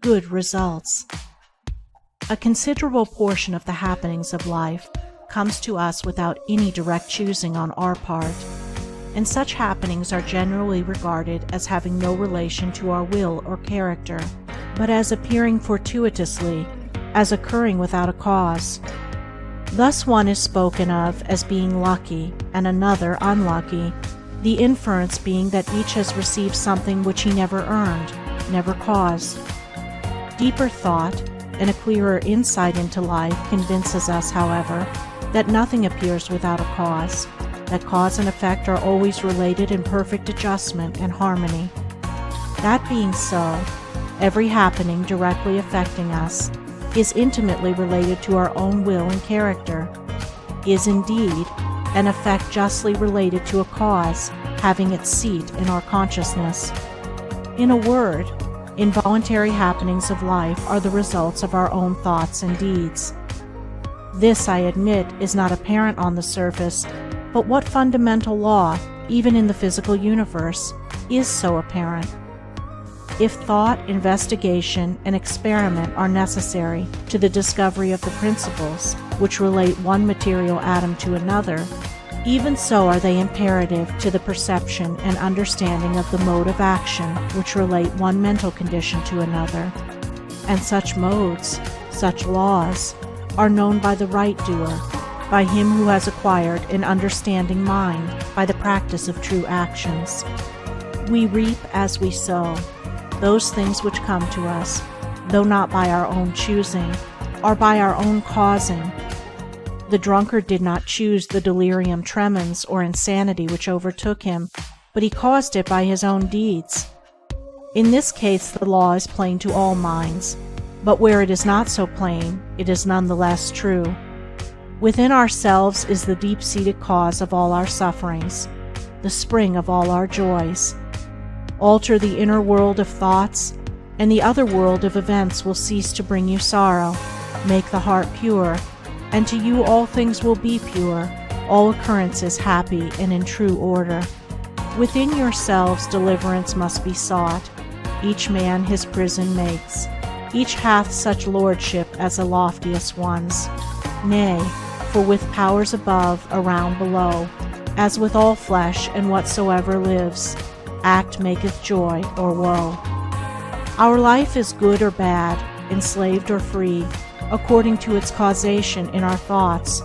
good results. A considerable portion of the happenings of life comes to us without any direct choosing on our part, and such happenings are generally regarded as having no relation to our will or character, but as appearing fortuitously, as occurring without a cause. Thus one is spoken of as being lucky and another unlucky, the inference being that each has received something which he never earned, never caused. Deeper thought and a clearer insight into life convinces us, however, that nothing appears without a cause, that cause and effect are always related in perfect adjustment and harmony. That being so, every happening directly affecting us is intimately related to our own will and character, is indeed an effect justly related to a cause having its seat in our consciousness. In a word, involuntary happenings of life are the results of our own thoughts and deeds. This, I admit, is not apparent on the surface, but what fundamental law, even in the physical universe, is so apparent? If thought, investigation, and experiment are necessary to the discovery of the principles which relate one material atom to another, even so are they imperative to the perception and understanding of the mode of action which relate one mental condition to another. And such modes, such laws, are known by the right doer, by him who has acquired an understanding mind by the practice of true actions. We reap as we sow. Those things which come to us, though not by our own choosing, are by our own causing. The drunkard did not choose the delirium tremens or insanity which overtook him, but he caused it by his own deeds. In this case the law is plain to all minds, but where it is not so plain, it is none the less true. Within ourselves is the deep-seated cause of all our sufferings, the spring of all our joys. Alter the inner world of thoughts, and the other world of events will cease to bring you sorrow. Make the heart pure, and to you all things will be pure, all occurrences happy and in true order. Within yourselves deliverance must be sought. Each man his prison makes. Each hath such lordship as the loftiest one's. Nay, for with powers above, around, below, as with all flesh and whatsoever lives, act maketh joy or woe. Our life is good or bad, enslaved or free, according to its causation in our thoughts.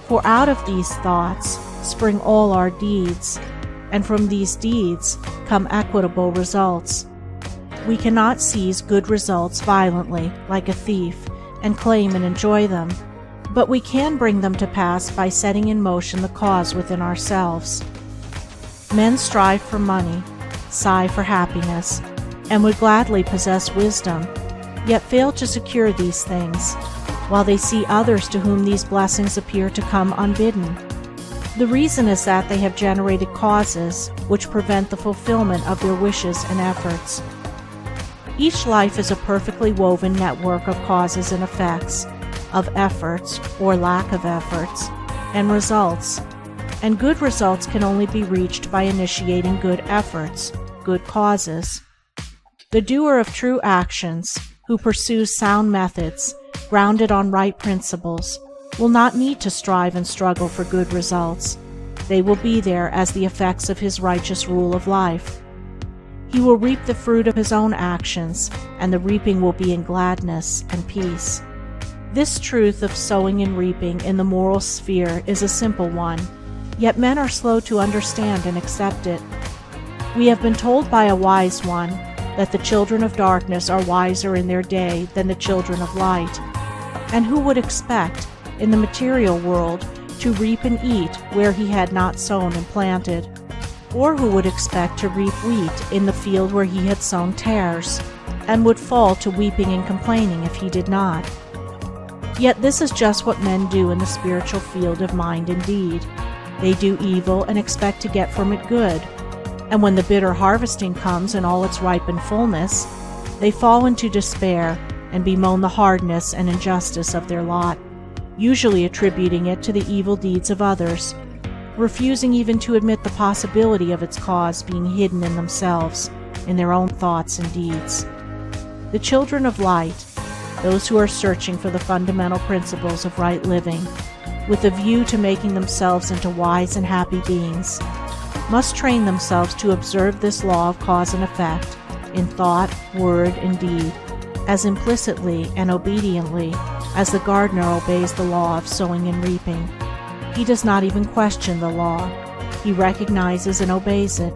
For out of these thoughts spring all our deeds, and from these deeds come equitable results. We cannot seize good results violently, like a thief, and claim and enjoy them, but we can bring them to pass by setting in motion the cause within ourselves. Men strive for money, sigh for happiness, and would gladly possess wisdom, yet fail to secure these things, while they see others to whom these blessings appear to come unbidden. The reason is that they have generated causes which prevent the fulfillment of their wishes and efforts. Each life is a perfectly woven network of causes and effects, of efforts or lack of efforts, and results, and good results can only be reached by initiating good efforts, good causes. The doer of true actions, who pursues sound methods, grounded on right principles, will not need to strive and struggle for good results. They will be there as the effects of his righteous rule of life. He will reap the fruit of his own actions, and the reaping will be in gladness and peace. This truth of sowing and reaping in the moral sphere is a simple one, yet men are slow to understand and accept it. We have been told by a wise one that the children of darkness are wiser in their day than the children of light. And who would expect, in the material world, to reap and eat where he had not sown and planted? Or who would expect to reap wheat in the field where he had sown tares, and would fall to weeping and complaining if he did not? Yet this is just what men do in the spiritual field of mind and deed. They do evil and expect to get from it good, and when the bitter harvesting comes in all its ripened fullness, they fall into despair and bemoan the hardness and injustice of their lot, usually attributing it to the evil deeds of others, refusing even to admit the possibility of its cause being hidden in themselves, in their own thoughts and deeds. The children of light, those who are searching for the fundamental principles of right living, with a view to making themselves into wise and happy beings, must train themselves to observe this law of cause and effect in thought, word, and deed, as implicitly and obediently as the gardener obeys the law of sowing and reaping. He does not even question the law. He recognizes and obeys it.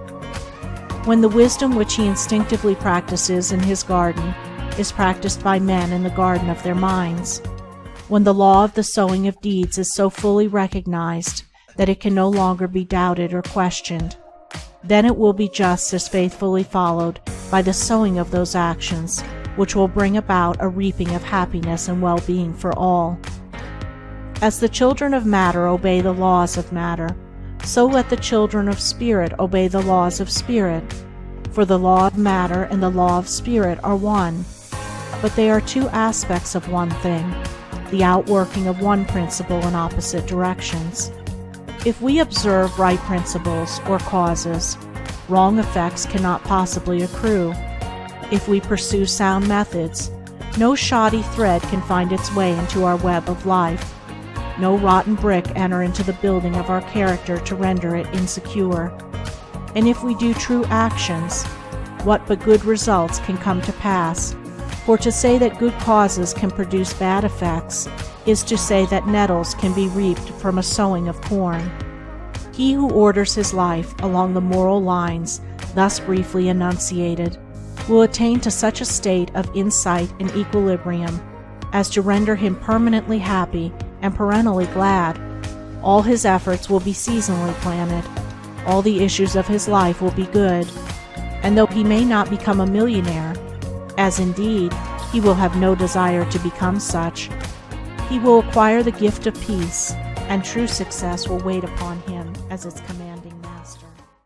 When the wisdom which he instinctively practices in his garden is practiced by men in the garden of their minds, when the law of the sowing of deeds is so fully recognized that it can no longer be doubted or questioned, then it will be just as faithfully followed by the sowing of those actions which will bring about a reaping of happiness and well-being for all. As the children of matter obey the laws of matter, so let the children of spirit obey the laws of spirit, for the law of matter and the law of spirit are one, but they are two aspects of one thing, the outworking of one principle in opposite directions. If we observe right principles or causes, wrong effects cannot possibly accrue. If we pursue sound methods, no shoddy thread can find its way into our web of life, no rotten brick enter into the building of our character to render it insecure. And if we do true actions, what but good results can come to pass? For to say that good causes can produce bad effects is to say that nettles can be reaped from a sowing of corn. He who orders his life along the moral lines thus briefly enunciated will attain to such a state of insight and equilibrium as to render him permanently happy and perennially glad. All his efforts will be seasonally planted. All the issues of his life will be good. And though he may not become a millionaire, as indeed he will have no desire to become such, he will acquire the gift of peace, and true success will wait upon him as its command.